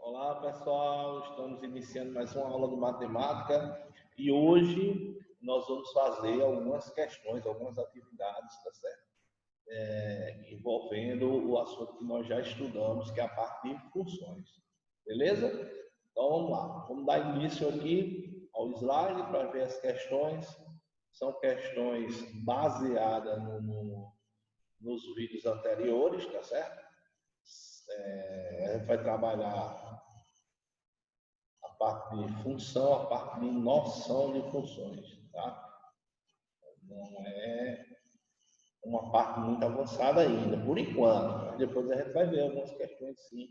Olá, pessoal. Estamos iniciando mais uma aula de matemática e hoje nós vamos fazer algumas questões, algumas atividades, tá certo? Envolvendo o assunto que nós já estudamos, que é a parte de funções. Beleza? Então vamos lá. Vamos dar início aqui ao slide para ver as questões. São questões baseadas nos vídeos anteriores, tá certo? A gente vai trabalhar a parte de função, a parte de noção de funções, tá? Não é uma parte muito avançada ainda, por enquanto. Depois a gente vai ver algumas questões, sim,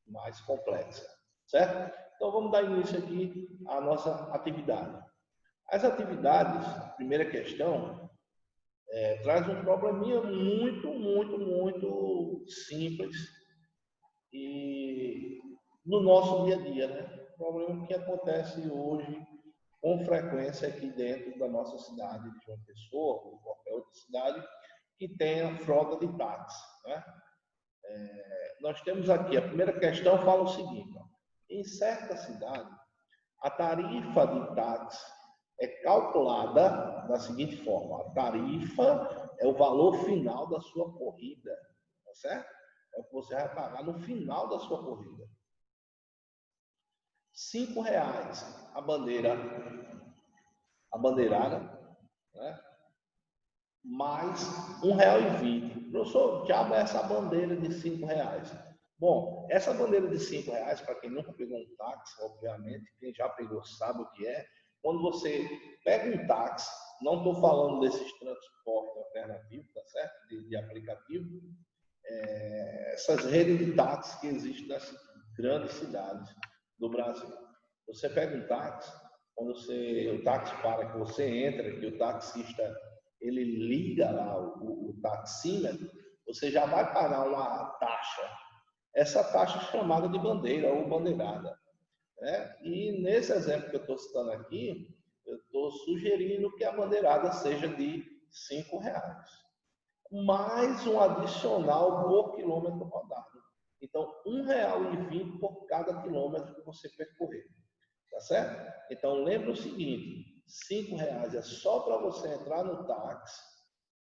mais complexas, certo? Então vamos dar início aqui à nossa atividade. As atividades, a primeira questão, traz um probleminha muito simples e no nosso dia a dia, né? Problema que acontece hoje com frequência aqui dentro da nossa cidade de João Pessoa, ou qualquer outra cidade que tenha frota de táxi, né? Nós temos aqui, a primeira questão fala o seguinte, ó, em certa cidade, a tarifa de táxi é calculada da seguinte forma, a tarifa é o valor final da sua corrida, tá certo? É o que você vai pagar no final da sua corrida. R$5 a bandeirada, né? Mais R$1,20. Professor, diabo é essa bandeira de R$5? Bom, essa bandeira de R$5, para quem nunca pegou um táxi, obviamente, quem já pegou sabe o que é. Quando você pega um táxi, não estou falando desses transportes alternativos, tá certo? De aplicativo, essas redes de táxi que existem nas grandes cidades do Brasil. Você pega um táxi, quando o táxi para, que você entra, que o taxista ele liga lá o taxímetro, você já vai pagar uma taxa. Essa taxa é chamada de bandeira ou bandeirada, né? E nesse exemplo que eu estou citando aqui, eu estou sugerindo que a bandeirada seja de R$5, mais um adicional por quilômetro rodado. Então, R$1,20 por cada quilômetro que você percorrer. Tá certo? Então, lembra o seguinte, R$5 é só para você entrar no táxi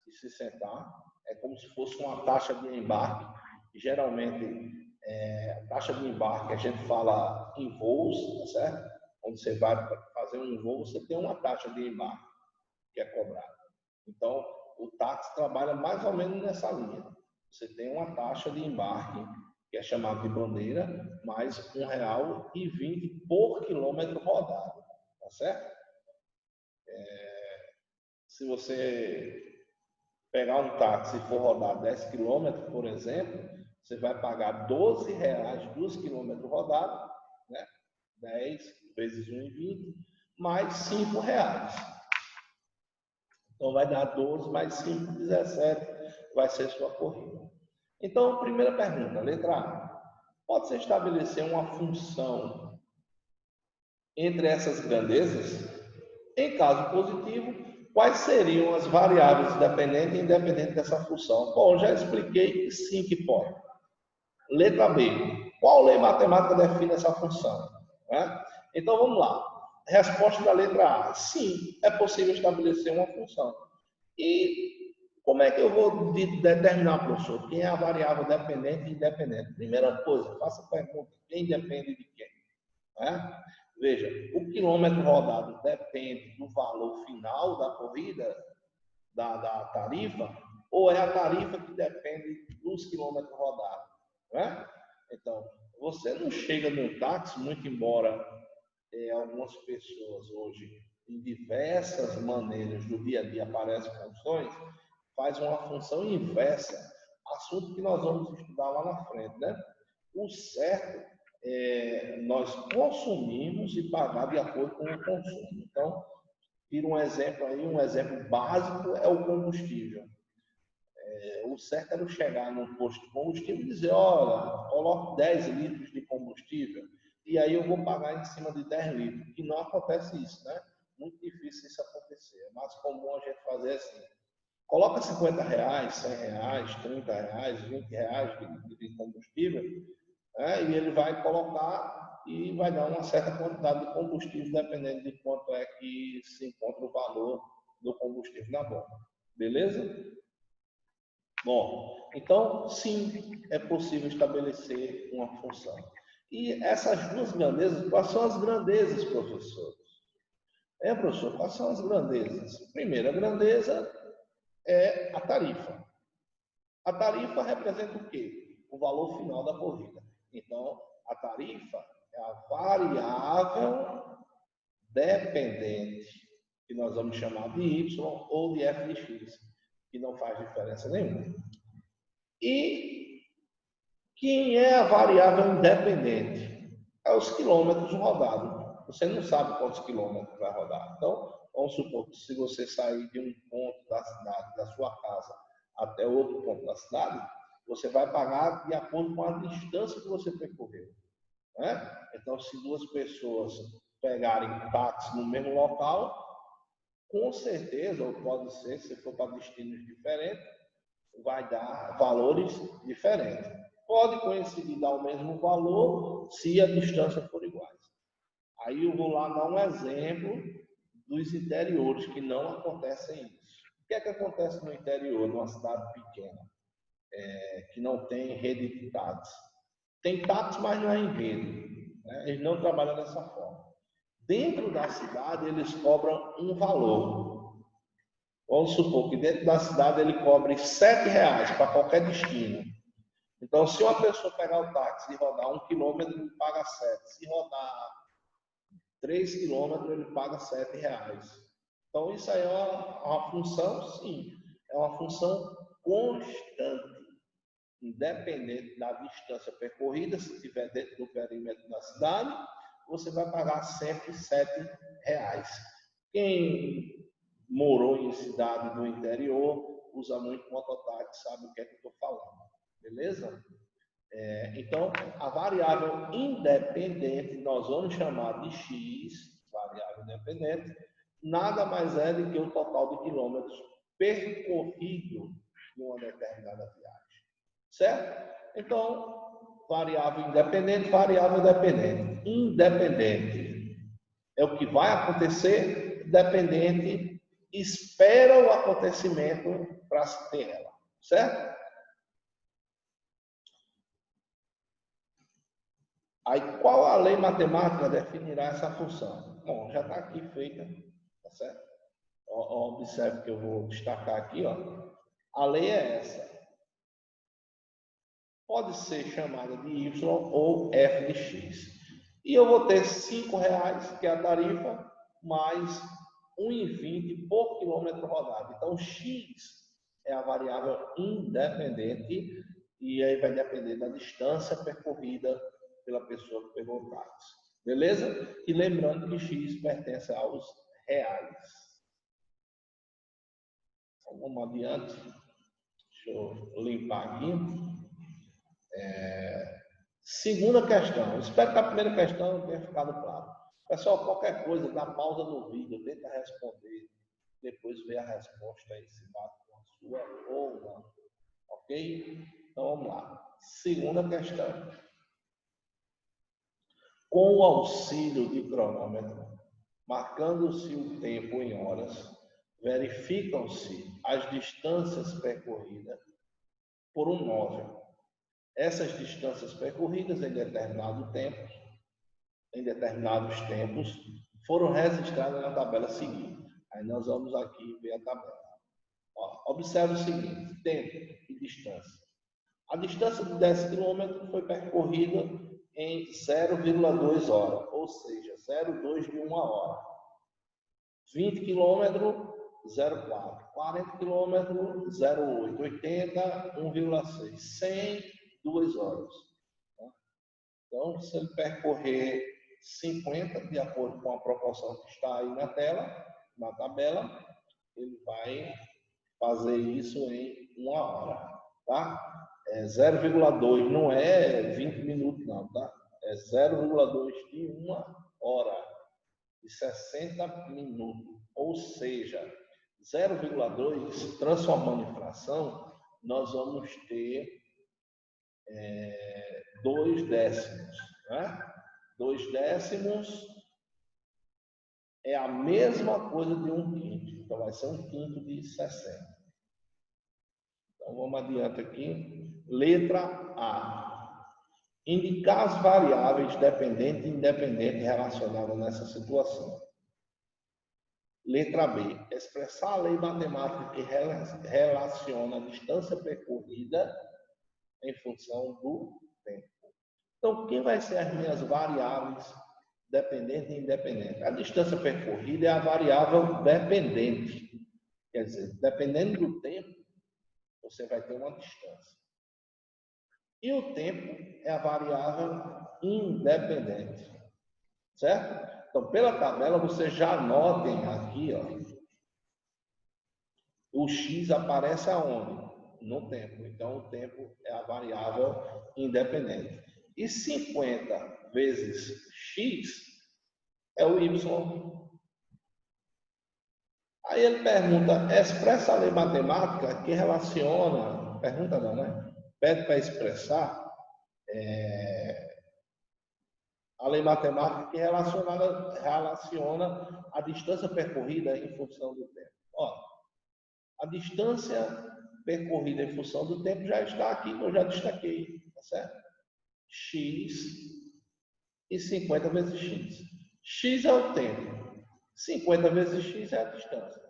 e se sentar. É como se fosse uma taxa de embarque. Geralmente, a taxa de embarque, a gente fala em voos, tá certo? Quando você vai fazer um voo, você tem uma taxa de embarque que é cobrada. Então, o táxi trabalha mais ou menos nessa linha. Você tem uma taxa de embarque, que é chamada de bandeira, mais R$1,20 por quilômetro rodado. Tá certo? Se você pegar um táxi e for rodar 10 quilômetros, por exemplo, você vai pagar R$12, 2 quilômetros rodados, né? 10 vezes 1,20, mais R$5. Então, vai dar 12 mais 5, 17, vai ser sua corrida. Então, primeira pergunta, letra A. Pode-se estabelecer uma função entre essas grandezas? Em caso positivo, quais seriam as variáveis dependentes e independentes dessa função? Bom, já expliquei que sim que pode. Letra B. Qual lei matemática define essa função? Então, vamos lá. Resposta da letra A. Sim, é possível estabelecer uma função. E como é que eu vou determinar, professor, quem é a variável dependente e independente? Primeira coisa, faça a pergunta, quem depende de quem? Veja, o quilômetro rodado depende do valor final da corrida, da tarifa, ou é a tarifa que depende dos quilômetros rodados? Então, você não chega num táxi, muito embora algumas pessoas hoje, em diversas maneiras do dia a dia, aparecem funções, faz uma função inversa, assunto que nós vamos estudar lá na frente, né? O certo é nós consumirmos e pagar de acordo com o consumo. Então, tira um exemplo aí, um exemplo básico é o combustível. O certo era chegar num posto de combustível e dizer, olha, coloque 10 litros de combustível e aí eu vou pagar em cima de 10 litros. E não acontece isso, né? Muito difícil isso acontecer. É mais comum a gente fazer assim. Coloca R$50, R$100, R$30, R$20 de combustível, né? E ele vai colocar e vai dar uma certa quantidade de combustível, dependendo de quanto é que se encontra o valor do combustível na bomba. Beleza? Bom, então, sim, é possível estabelecer uma função. E essas duas grandezas, quais são as grandezas, professor? Professor, quais são as grandezas? Primeira grandeza é a tarifa. A tarifa representa o quê? O valor final da corrida. Então, a tarifa é a variável dependente, que nós vamos chamar de Y ou de F de X, que não faz diferença nenhuma. E quem é a variável independente? É os quilômetros rodados. Você não sabe quantos quilômetros vai rodar. Então, vamos supor que se você sair de um ponto da cidade, da sua casa, até outro ponto da cidade, você vai pagar de acordo com a distância que você percorreu, né? Então, se duas pessoas pegarem táxi no mesmo local, com certeza, ou pode ser, se for para destinos diferentes, vai dar valores diferentes. Pode coincidir dar o mesmo valor se a distância for iguais. Aí eu vou lá dar um exemplo dos interiores, que não acontecem isso. O que é que acontece no interior, numa cidade pequena, que não tem rede de táxi? Tem táxi, mas não é em rede, né? Eles não trabalham dessa forma. Dentro da cidade, eles cobram um valor. Vamos supor que dentro da cidade ele cobre R$7 para qualquer destino. Então, se uma pessoa pegar o táxi e rodar 1 quilômetro, ele paga 7. Se rodar 3 quilômetros, ele paga R$7. Então, isso aí é uma função, sim, é uma função constante, independente da distância percorrida. Se estiver dentro do perímetro da cidade, você vai pagar sempre R$7. Quem morou em cidade do interior usa muito mototáxi, sabe o que é que eu estou falando, beleza? Então, a variável independente, nós vamos chamar de X, variável independente, nada mais é do que o total de quilômetros percorrido em uma determinada viagem, certo? Então, variável independente, variável dependente. Independente é o que vai acontecer, dependente espera o acontecimento para se ter ela, certo? Aí, qual a lei matemática definirá essa função? Bom, já está aqui feita, tá certo? Observe que eu vou destacar aqui, ó. A lei é essa. Pode ser chamada de Y ou F de X. E eu vou ter R$5, que é a tarifa, mais 1,20 por quilômetro rodado. Então, X é a variável independente e aí vai depender da distância percorrida pela pessoa que pegou o táxi. Beleza? E lembrando que X pertence aos reais. Então, vamos adiante. Deixa eu limpar aqui. Segunda questão. Espero que a primeira questão tenha ficado claro. Pessoal, qualquer coisa, dá pausa no vídeo, tenta responder, depois ver a resposta aí, se bate com a sua ou não. Ok? Então vamos lá. Segunda questão. Com o auxílio de cronômetro, marcando-se o tempo em horas, verificam-se as distâncias percorridas por um móvel. Essas distâncias percorridas em determinados tempos, foram registradas na tabela seguinte. Aí nós vamos aqui ver a tabela. Ó, observe o seguinte, tempo e distância. A distância de 10 km foi percorrida em 0,2 horas, ou seja, 0,2 de 1 hora. 20 km, 0,4. 40 km, 0,8. 80, 1,6. 100, 2 horas. Então, se ele percorrer 50, de acordo com a proporção que está aí na tela, na tabela, ele vai fazer isso em 1 hora, tá? 0,2 não é 20 minutos não, tá? É 0,2 de 1 hora, de 60 minutos. Ou seja, 0,2 transformando em fração, nós vamos ter 2 décimos. Né? 2 décimos é a mesma coisa de 1/5. Então, vai ser 1/5 de 60. Então, vamos adiante aqui. Letra A. Indicar as variáveis dependente e independente relacionadas nessa situação. Letra B. Expressar a lei matemática que relaciona a distância percorrida em função do tempo. Então, quem vai ser as minhas variáveis dependente e independente? A distância percorrida é a variável dependente. Quer dizer, dependendo do tempo, você vai ter uma distância. E o tempo é a variável independente. Certo? Então, pela tabela, vocês já anotem aqui, ó, o x aparece aonde? No tempo. Então, o tempo é a variável independente. E 50 vezes x é o y. Aí ele pergunta, expressa a lei matemática que relaciona... Pergunta não, né? Pede para expressar a lei matemática que relaciona a distância percorrida em função do tempo. Ó, a distância percorrida em função do tempo já está aqui, que eu já destaquei, tá certo? X e 50 vezes x. X é o tempo, 50 vezes x é a distância,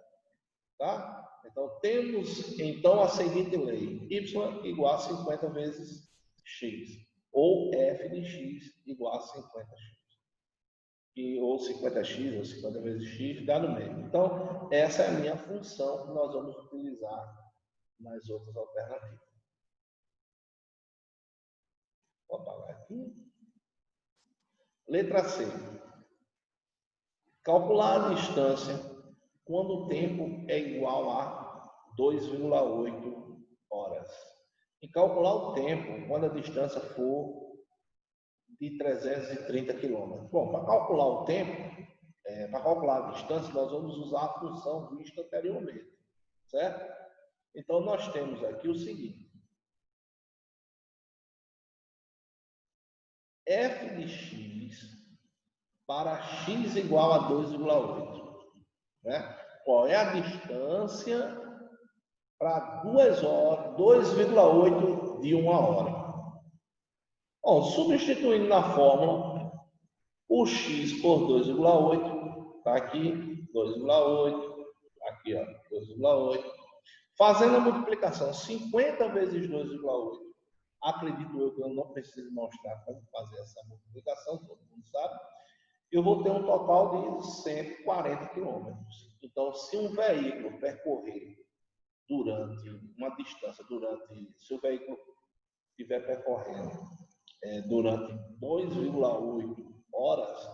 tá? Então, temos então a seguinte lei, y igual a 50 vezes x, ou f de x igual a 50x. Ou 50x, ou 50 vezes x, dá no meio. Então, essa é a minha função que nós vamos utilizar nas outras alternativas. Vou apagar aqui. Letra C. Calcular a distância quando o tempo é igual a 2,8 horas. E calcular o tempo quando a distância for de 330 km. Bom, para calcular o tempo, para calcular a distância, nós vamos usar a função vista anteriormente, certo? Então, nós temos aqui o seguinte. F de x para x igual a 2,8. Né? Qual é a distância para 2 horas, 2,8 de 1 hora? Bom, substituindo na fórmula, o x por 2,8, está aqui, 2,8, aqui, ó, 2,8. Fazendo a multiplicação 50 vezes 2,8, acredito eu que eu não preciso mostrar como fazer essa multiplicação, todo mundo sabe. Eu vou ter um total de 140 quilômetros. Então, se um veículo percorrer durante uma distância, se o veículo estiver percorrendo durante 2,8 horas,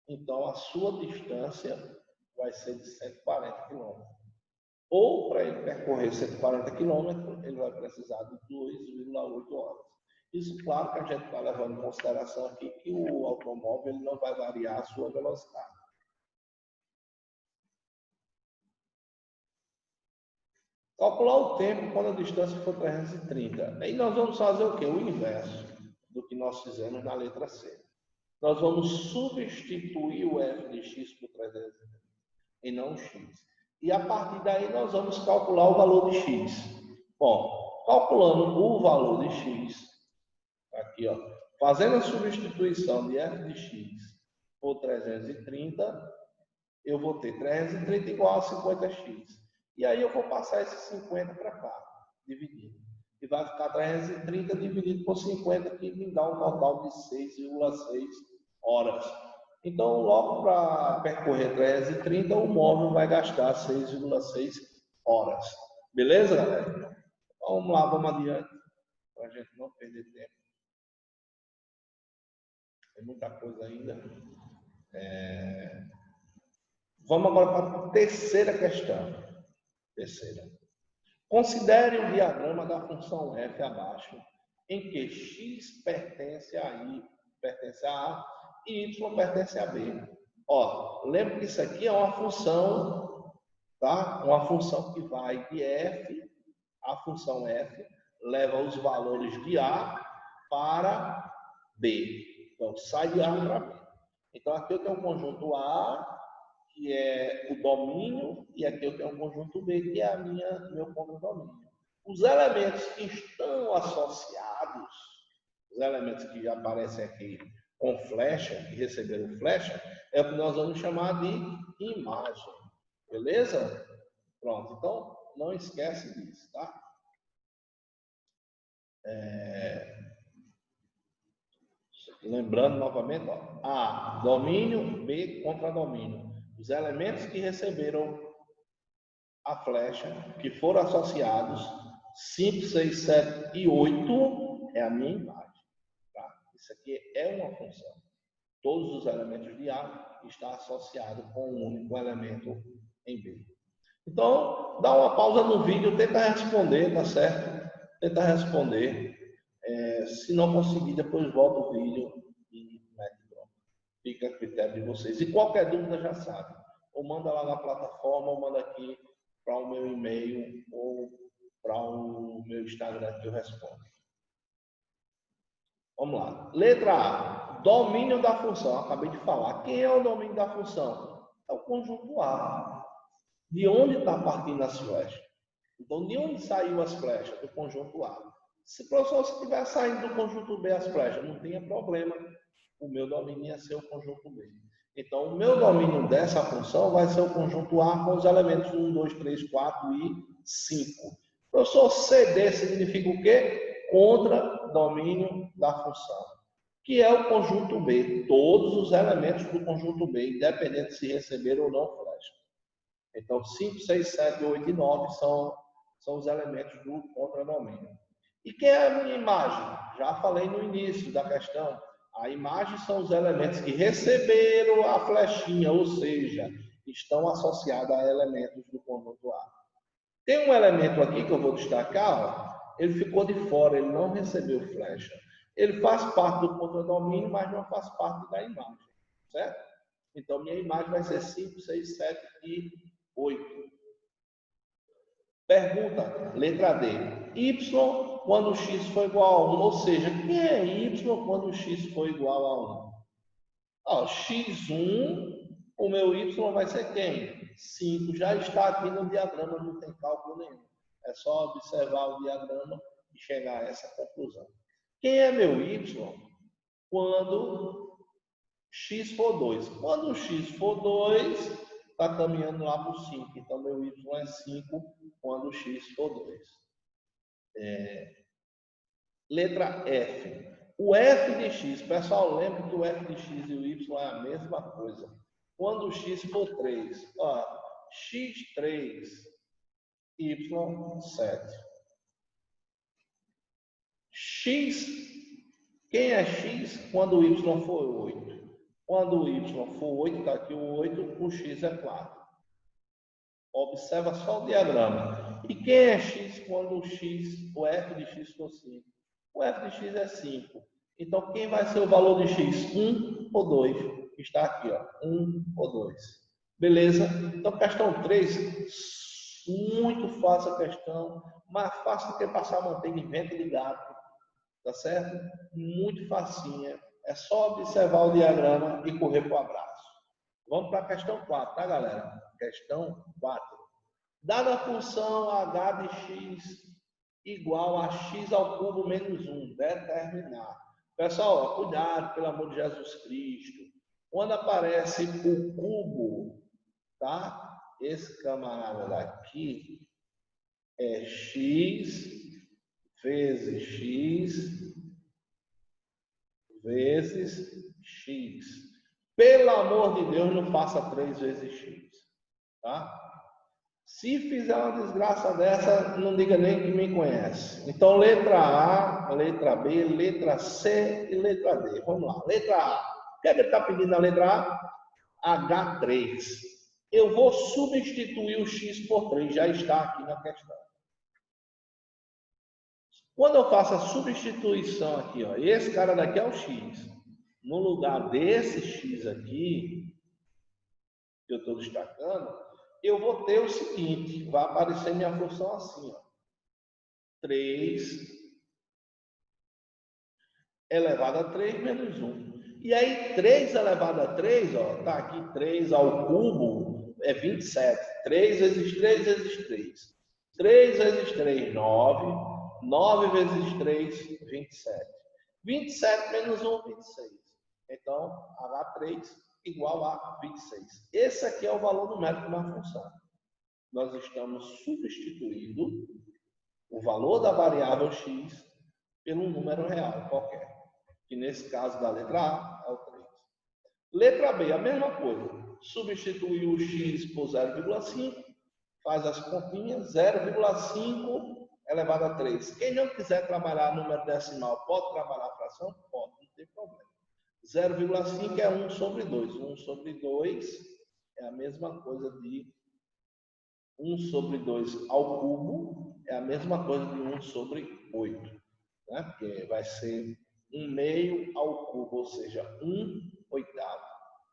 então a sua distância vai ser de 140 quilômetros. Ou, para ele percorrer 140 quilômetros, ele vai precisar de 2,8 horas. Isso, claro, que a gente está levando em consideração aqui que o automóvel ele não vai variar a sua velocidade. Calcular o tempo quando a distância for 330. Aí nós vamos fazer o quê? O inverso do que nós fizemos na letra C. Nós vamos substituir o f de x por 330 e não o x. E a partir daí nós vamos calcular o valor de x. Bom, calculando o valor de x, aqui, ó, fazendo a substituição de f de x por 330, eu vou ter 330 igual a 50x. E aí eu vou passar esse 50 para cá, dividido. E vai ficar 330 dividido por 50, que me dá um total de 6,6 horas. Então, logo para percorrer 330, o móvel vai gastar 6,6 horas. Beleza, galera? Vamos lá, vamos adiante, para a gente não perder tempo. Tem muita coisa ainda. Vamos agora para a terceira questão. Considere o diagrama da função f abaixo, em que x pertence a A e y pertence a B. Ó, lembra que isso aqui é uma função, tá? Uma função que vai de f, a função f leva os valores de A para B. Então, sai de A para B. Então, aqui eu tenho um conjunto A, que é o domínio, e aqui eu tenho um conjunto B, que é meu contradomínio. Os elementos que estão associados, os elementos que já aparecem aqui com flecha, que receberam flecha, é o que nós vamos chamar de imagem. Beleza? Pronto. Então, não esquece disso, tá? Lembrando novamente, ó, A, domínio, B, contradomínio. Os elementos que receberam a flecha, que foram associados, 5, 6, 7 e 8 é a minha imagem. Tá? Isso aqui é uma função. Todos os elementos de A estão associados com um único elemento em B. Então, dá uma pausa no vídeo, tenta responder, tá certo? Tenta responder. Se não conseguir, depois volta o vídeo e mete pronto. Fica a critério de vocês. E qualquer dúvida já sabe. Ou manda lá na plataforma, ou manda aqui para o meu e-mail, ou para o meu Instagram que eu respondo. Vamos lá. Letra A. Domínio da função. Eu acabei de falar. Quem é o domínio da função? É o conjunto A. De onde está partindo as flechas? Então, de onde saiu as flechas? Do conjunto A. Se o professor estiver saindo do conjunto B as flechas, não tenha problema. O meu domínio ia ser o conjunto B. Então, o meu domínio dessa função vai ser o conjunto A com os elementos 1, 2, 3, 4 e 5. Professor, CD significa o quê? Contra-domínio da função, que é o conjunto B. Todos os elementos do conjunto B, independente se receberam ou não flecha. Então, 5, 6, 7, 8 e 9 são os elementos do contradomínio. E quem é a minha imagem? Já falei no início da questão. A imagem são os elementos que receberam a flechinha, ou seja, estão associados a elementos do conjunto A. Tem um elemento aqui que eu vou destacar, ó, ele ficou de fora, ele não recebeu flecha. Ele faz parte do contradomínio, mas não faz parte da imagem, certo? Então, minha imagem vai ser 5, 6, 7 e 8. Pergunta, letra D. Y quando x for igual a 1, ou seja, quem é y quando x for igual a 1? Ó, x1, o meu y vai ser quem? 5. Já está aqui no diagrama, não tem cálculo nenhum. É só observar o diagrama e chegar a essa conclusão. Quem é meu y quando x for 2? Quando x for 2, está caminhando lá para o 5. Então, meu y é 5 quando x for 2. Letra F. O f de x, pessoal, lembra que o f de x e o y é a mesma coisa. Quando o x for 3, ó, x3, y7. X, quem é x quando o y for 8? Quando o y for 8, está aqui o 8, o x é 4. Observa só o diagrama. E quem é x quando o f de x for 5? O f de x é 5. Então, quem vai ser o valor de x? 1 ou 2? Está aqui, ó, 1 ou 2. Beleza? Então, questão 3, muito fácil a questão, mais fácil do que passar manteiga em vento de gato. Tá certo? Muito facinha. É só observar o diagrama e correr para o abraço. Vamos para a questão 4, tá, galera? Questão 4. Dada a função h de x igual a x ao cubo menos 1, determinar. Pessoal, ó, cuidado, pelo amor de Jesus Cristo. Quando aparece o cubo, tá? Esse camarada daqui é x vezes x vezes x. Pelo amor de Deus, não faça 3 vezes x, tá? Se fizer uma desgraça dessa, não diga nem que me conhece. Então, letra A, letra B, letra C e letra D. Vamos lá. Letra A. O que é que ele está pedindo na letra A? H3. Eu vou substituir o x por 3. Já está aqui na questão. Quando eu faço a substituição aqui, ó, esse cara daqui é o x. No lugar desse x aqui, que eu estou destacando, eu vou ter o seguinte, vai aparecer minha função assim, ó. 3 elevado a 3 menos 1. E aí, 3 elevado a 3, ó, tá aqui 3 ao cubo, é 27. 3 vezes 3 vezes 3. 3 vezes 3, 9. 9 vezes 3, 27. 27 menos 1, 26. Então, H3 igual a 26. Esse aqui é o valor numérico da função. Nós estamos substituindo o valor da variável x pelo número real qualquer, que nesse caso da letra A é o 3. Letra B, a mesma coisa. Substituir o x por 0,5, faz as continhas, 0,5 elevado a 3. Quem não quiser trabalhar número decimal, pode trabalhar a fração? Pode, não tem problema. 0,5 é 1 sobre 2. 1 sobre 2 é a mesma coisa de 1 sobre 2 ao cubo, é a mesma coisa de 1 sobre 8. Né? Porque vai ser 1 meio ao cubo, ou seja, 1 oitavo,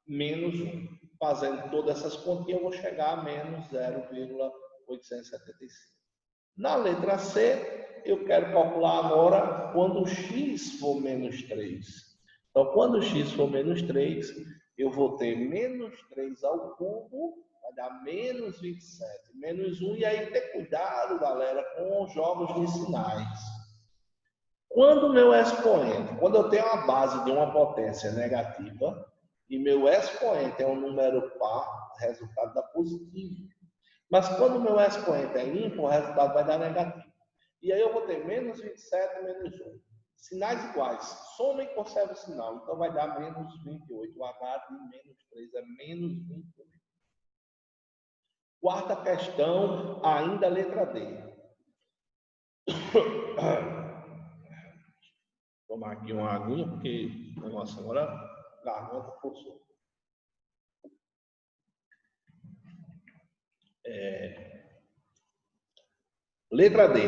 menos 1. Fazendo todas essas continhas, eu vou chegar a menos 0,875. Na letra C, eu quero calcular agora quando o x for menos 3. Então, quando o x for menos 3, eu vou ter menos 3 ao cubo, vai dar menos 27, menos 1. E aí, ter cuidado, galera, com os jogos de sinais. Quando o meu expoente, quando eu tenho a base de uma potência negativa, e meu expoente é um número par, o resultado dá positivo. Mas quando o meu expoente é ímpar, o resultado vai dar negativo. E aí eu vou ter menos 27 menos 1. Sinais iguais. Soma e conserva o sinal. Então vai dar menos 28. O H de menos 3 é menos 28. Quarta questão, ainda letra D. Vou tomar aqui uma aguinha, porque o negócio agora a garganta forçou. Letra D.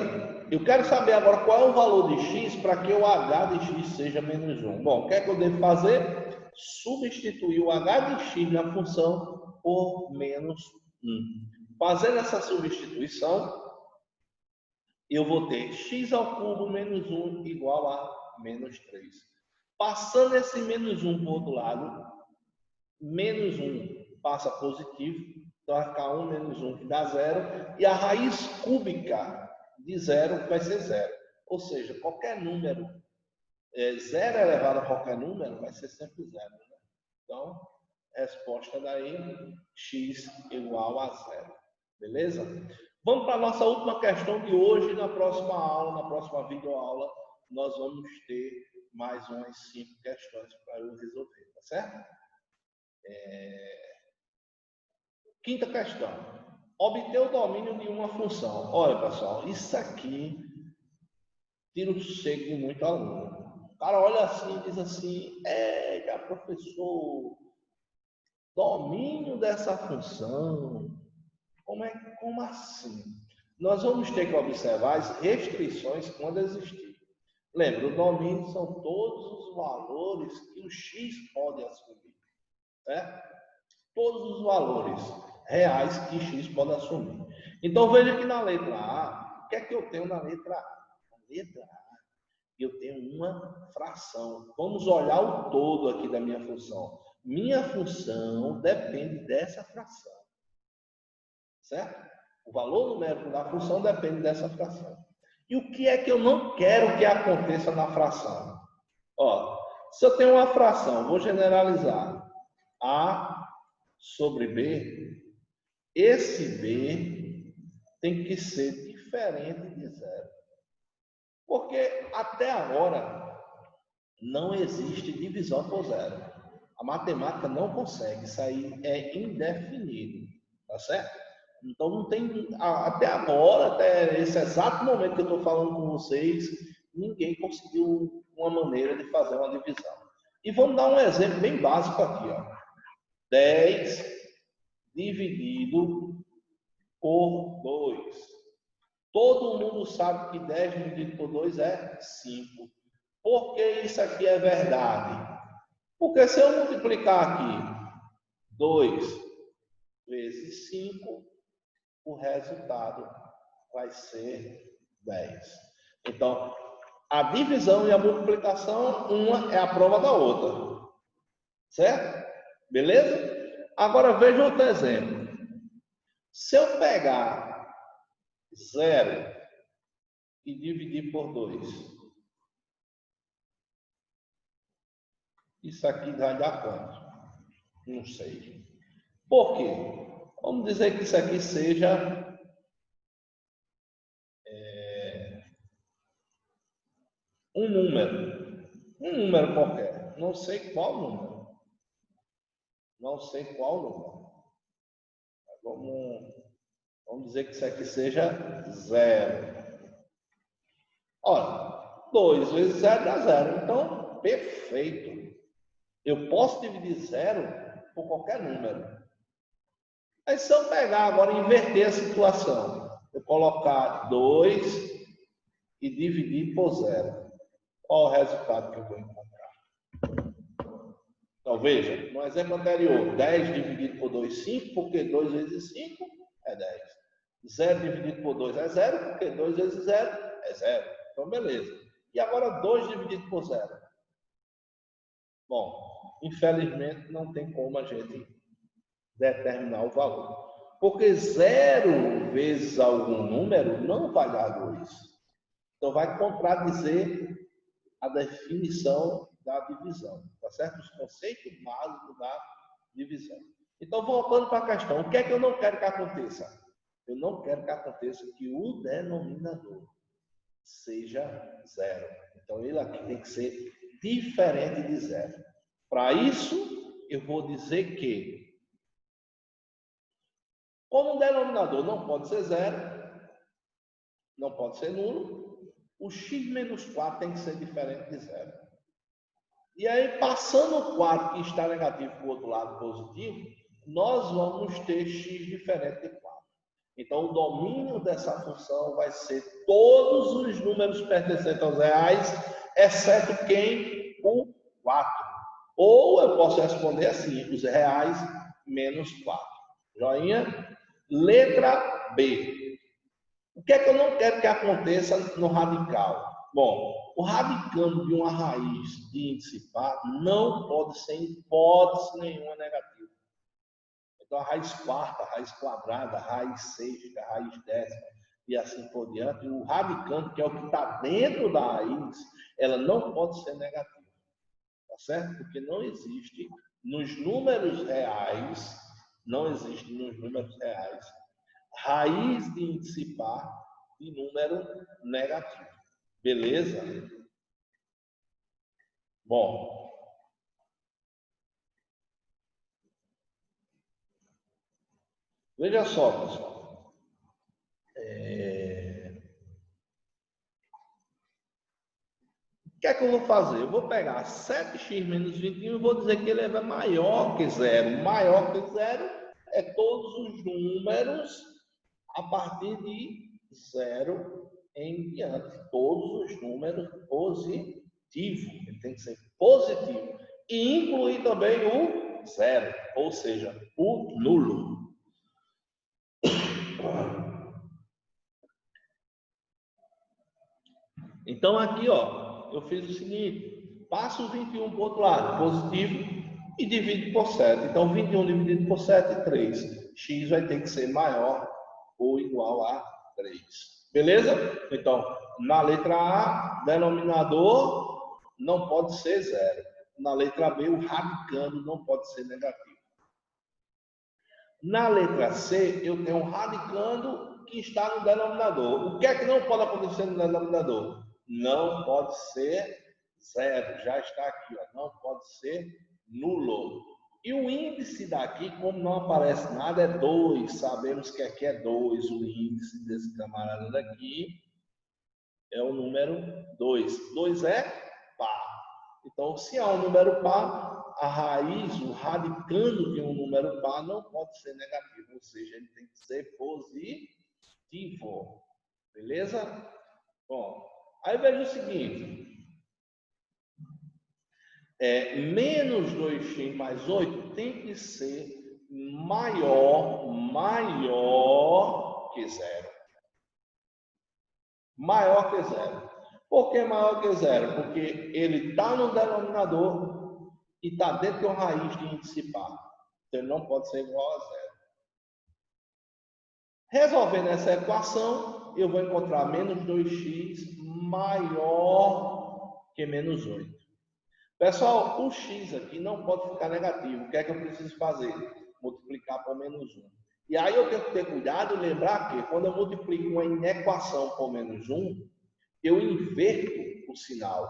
Eu quero saber agora qual é o valor de x para que o h de x seja menos 1. Bom, o que é que eu devo fazer? Substituir o h de x na função por menos 1. Fazendo essa substituição, eu vou ter x ao cubo menos 1 igual a menos 3. Passando esse menos 1 para o outro lado, menos 1 passa positivo, então vai ficar 1 menos 1 que dá 0, e a raiz cúbica de 0 vai ser 0. Ou seja, qualquer número, 0 elevado a qualquer número, vai ser sempre 0. Né? Então, resposta daí, x igual a 0. Beleza? Vamos para a nossa última questão de hoje. Na próxima aula, na próxima videoaula, nós vamos ter mais umas 5 questões para eu resolver, tá certo? Quinta questão. Obter o domínio de uma função. Olha, pessoal, isso aqui tira o sossego de muito aluno. O cara olha assim e diz assim, professor, domínio dessa função, como assim? Nós vamos ter que observar as restrições quando existir. Lembra, o domínio são todos os valores que o x pode assumir. Certo? Todos os valores reais que x pode assumir. Então, veja que na letra A, o que é que eu tenho na letra A? Na letra A, eu tenho uma fração. Vamos olhar o todo aqui da minha função. Minha função depende dessa fração. Certo? O valor numérico da função depende dessa fração. E o que é que eu não quero que aconteça na fração? Ó, se eu tenho uma fração, vou generalizar. A sobre B, esse B tem que ser diferente de 0. Porque até agora não existe divisão por 0. A matemática não consegue, isso aí é indefinido, tá certo? Então não tem, até agora, até esse exato momento que eu estou falando com vocês, ninguém conseguiu uma maneira de fazer uma divisão. E vamos dar um exemplo bem básico aqui, ó. 10 dividido por 2. Todo mundo sabe que 10 dividido por 2 é 5. Por que isso aqui é verdade? Porque se eu multiplicar aqui 2 vezes 5, o resultado vai ser 10. Então, A divisão e a multiplicação, uma é a prova da outra. Certo? Beleza? Agora veja outro exemplo. Se eu pegar 0 e dividir por 2, isso aqui vai dar quanto? Não sei. Por quê? Vamos dizer que isso aqui seja um número qualquer. Não sei qual número. Não sei qual número. Vamos dizer que isso aqui seja 0. Olha, 2 vezes 0 dá 0. Então, perfeito. Eu posso dividir 0 por qualquer número. Aí, se eu pegar agora e inverter a situação, eu colocar 2 e dividir por 0, qual o resultado que eu vou encontrar? Então, veja, no exemplo anterior, 10 dividido por 2, 5, porque 2 vezes 5 é 10. 0 dividido por 2 é 0, porque 2 vezes 0 é 0. Então, beleza. E agora 2 dividido por 0? Bom, infelizmente não tem como a gente determinar o valor. Porque 0 vezes algum número não vai dar 2. Então, vai contradizer a definição da divisão. Tá certo? Os conceitos básicos da divisão. Então, voltando para a questão, o que é que eu não quero que aconteça? Eu não quero que aconteça que o denominador seja 0. Então, ele aqui tem que ser diferente de 0. Para isso, eu vou dizer que, como o denominador não pode ser 0, não pode ser nulo, o x menos 4 tem que ser diferente de 0. E aí, passando o 4 que está negativo para o outro lado positivo, nós vamos ter x diferente de 4. Então, o domínio dessa função vai ser todos os números pertencentes aos reais, exceto quem? O 4. Ou eu posso responder assim, os reais menos 4. Joinha? Letra B. O que é que eu não quero que aconteça no radical? Bom, o radicando de uma raiz de índice par não pode ser em hipótese nenhuma negativa. Então, a raiz quarta, a raiz quadrada, a raiz sexta, a raiz décima e assim por diante, o radicando, que é o que está dentro da raiz, ela não pode ser negativa. Tá certo? Porque não existe nos números reais, raiz de índice par de número negativo. Beleza? Bom, veja só, pessoal. O que é que eu vou fazer? Eu vou pegar 7x menos 21 e vou dizer que ele é maior que 0. Maior que 0 é todos os números a partir de 0 em diante. Todos os números positivos. Ele tem que ser positivo. E incluir também o 0, ou seja, o nulo. Então, aqui, ó, eu fiz o seguinte: passo o 21 para o outro lado, positivo, e divido por 7. Então, 21 dividido por 7 é 3. X vai ter que ser maior ou igual a 3. Beleza? Então, na letra A, denominador não pode ser 0. Na letra B, o radicando não pode ser negativo. Na letra C, eu tenho um radicando que está no denominador. O que é que não pode acontecer no denominador? Não pode ser 0. Já está aqui, ó. Não pode ser nulo. E o índice daqui, como não aparece nada, é 2. Sabemos que aqui é 2. O índice desse camarada daqui é o número 2. 2 é par. Então, se há um número par, a raiz, o radicando de um número par não pode ser negativo, ou seja, ele tem que ser positivo. Beleza? Bom, aí veja o seguinte. Menos 2x mais 8 tem que ser maior que 0. Maior que 0. Por que maior que zero? Porque ele está no denominador e está dentro de uma raiz de índice par. Então, ele não pode ser igual a zero. Resolvendo essa equação, eu vou encontrar menos 2x maior que menos 8. Pessoal, o x aqui não pode ficar negativo. O que é que eu preciso fazer? Multiplicar por menos 1. E aí eu tenho que ter cuidado e lembrar que quando eu multiplico uma inequação por menos 1, eu inverto o sinal.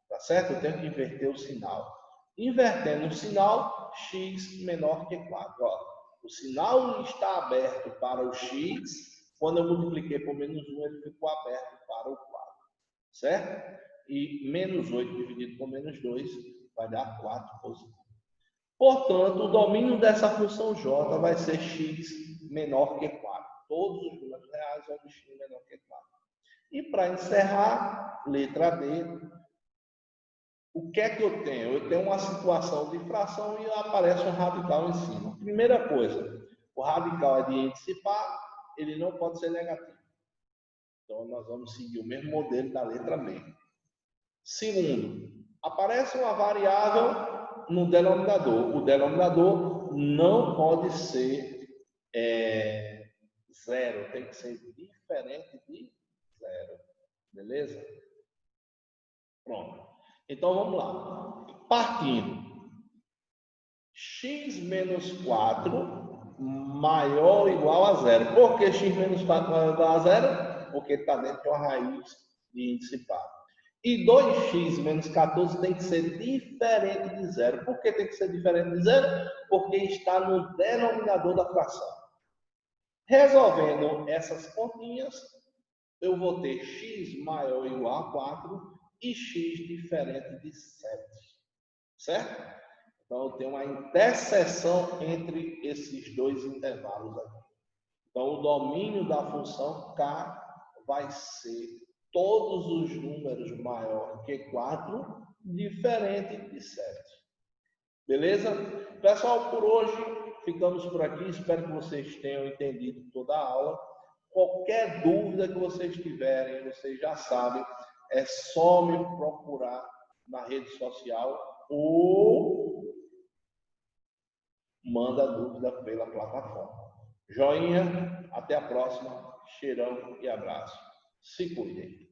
Tá certo? Eu tenho que inverter o sinal. Invertendo o sinal, x menor que 4. Ó, o sinal está aberto para o x. Quando eu multipliquei por menos 1, ele ficou aberto para o 4. Certo? E menos 8 dividido por menos 2 vai dar 4 positivo. Portanto, o domínio dessa função j vai ser x menor que 4. Todos os números reais vão de x menor que 4. E para encerrar, letra D, o que é que eu tenho? Eu tenho uma situação de fração e aparece um radical em cima. Primeira coisa, o radical é de índice par, ele não pode ser negativo. Então, nós vamos seguir o mesmo modelo da letra B. Segundo, aparece uma variável no denominador. O denominador não pode ser zero, tem que ser diferente de zero. Beleza? Pronto. Então, vamos lá. Partindo. X menos 4 maior ou igual a zero. Por que x menos 4 maior ou igual a zero? Porque está dentro de uma raiz de índice par. E 2x menos 14 tem que ser diferente de zero. Por que tem que ser diferente de zero? Porque está no denominador da fração. Resolvendo essas continhas, eu vou ter x maior ou igual a 4 e x diferente de 7. Certo? Então, eu tenho uma interseção entre esses dois intervalos aqui. Então, o domínio da função k vai ser todos os números maior que 4, diferente de 7. Beleza? Pessoal, por hoje, ficamos por aqui. Espero que vocês tenham entendido toda a aula. Qualquer dúvida que vocês tiverem, vocês já sabem, é só me procurar na rede social ou manda dúvida pela plataforma. Joinha, até a próxima. Cheirão e abraço. Se cuidem.